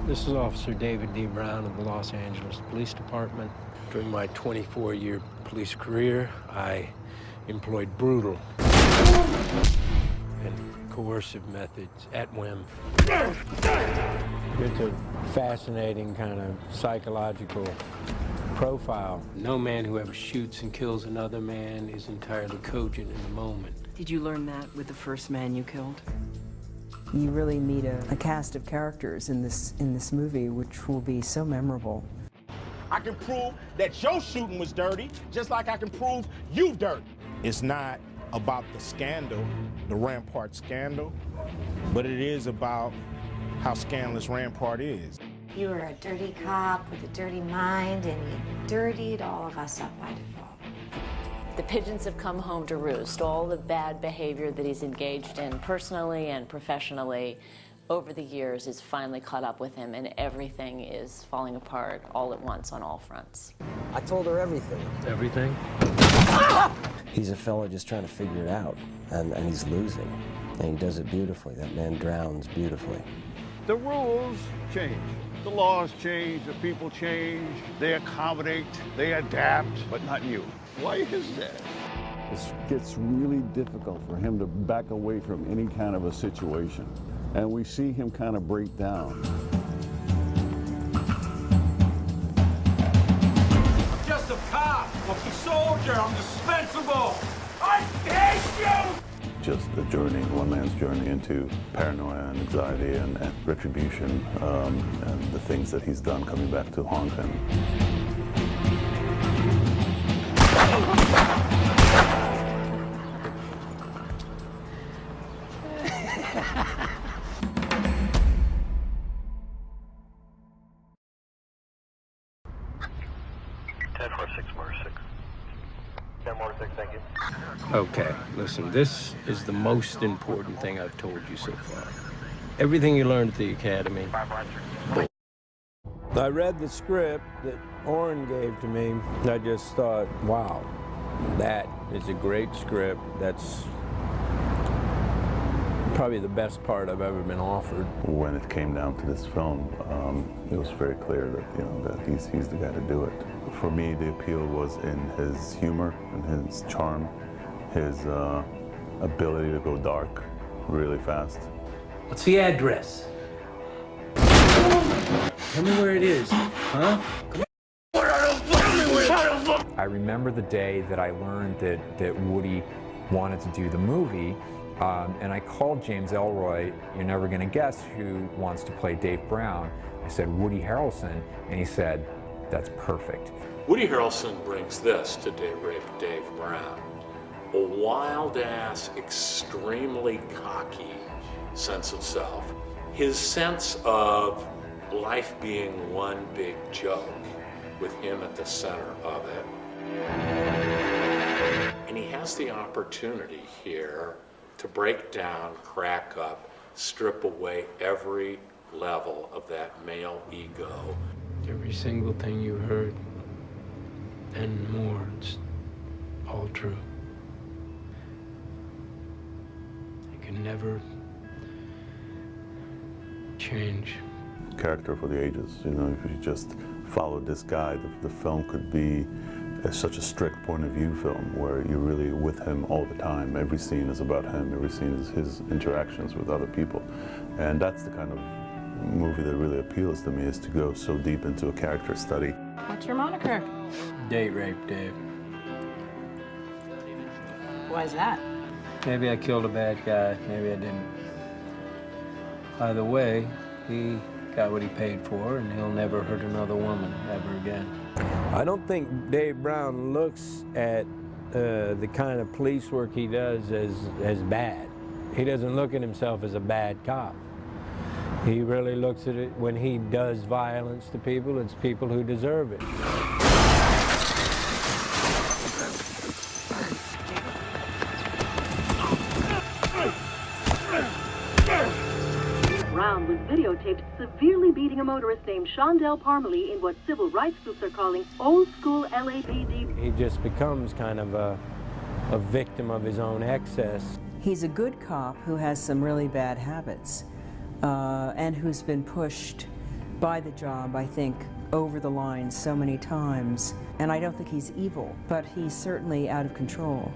This is Officer David D. Brown of the Los Angeles Police Department. During my 24-year police career, I employed brutal and coercive methods at whim. It's a fascinating kind of psychological profile. No man who ever shoots and kills another man is entirely cogent in the moment. Did you learn that with the first man you killed? You really meet a cast of characters in this movie, which will be so memorable. I can prove that your shooting was dirty, just like I can prove you dirty. It's not about the scandal, the Rampart scandal, but it is about how scandalous Rampart is. You were a dirty cop with a dirty mind, and you dirtied all of us up by default. The pigeons have come home to roost. All the bad behavior that he's engaged in personally and professionally over the years is finally caught up with him, and everything is falling apart all at once on all fronts. I told her everything. Everything? He's a fella just trying to figure it out, and he's losing. And he does it beautifully. That man drowns beautifully. The rules change. The laws change, the people change, they accommodate, they adapt, but not you. Why is that? It gets really difficult for him to back away from any kind of a situation. And we see him kind of break down. I'm just a cop, I'm a soldier, I'm dispensable. I hate you! Just a journey, one man's journey into paranoia and anxiety and retribution and the things that he's done coming back to haunt him. Okay, listen, this is the most important thing I've told you so far. Everything you learned at the academy. I read the script that Orrin gave to me, and I just thought, wow, that is a great script. That's probably the best part I've ever been offered. When it came down to this film, it was very clear that, that he's the guy to do it. For me, the appeal was in his humor and his charm, his ability to go dark really fast. What's the address? Tell me where it is, huh? I remember the day that I learned that Woody wanted to do the movie, and I called James Elroy. You're never going to guess who wants to play Dave Brown. I said, Woody Harrelson, and he said, that's perfect. Woody Harrelson brings this to Dave Brown. A wild-ass, extremely cocky sense of self. His sense of life being one big joke, with him at the center of it. And he has the opportunity here to break down, crack up, strip away every level of that male ego. Every single thing you heard, and more, it's all true. You can never change. Character for the ages, you know, if you just followed this guy, the film could be such a strict point of view film where you're really with him all the time. Every scene is about him, every scene is his interactions with other people. And that's the kind of movie that really appeals to me, is to go so deep into a character study. What's your moniker? Date rape, Dave. Why is that? Maybe I killed a bad guy, maybe I didn't. Either way, he got what he paid for, and he'll never hurt another woman ever again. I don't think Dave Brown looks at the kind of police work he does as bad. He doesn't look at himself as a bad cop. He really looks at it when he does violence to people, it's people who deserve it. Brown was videotaped severely beating a motorist named Shondell Parmalee in what civil rights groups are calling old-school LAPD. He just becomes kind of a victim of his own excess. He's a good cop who has some really bad habits and who's been pushed by the job, I think, over the line so many times. And I don't think he's evil, but he's certainly out of control.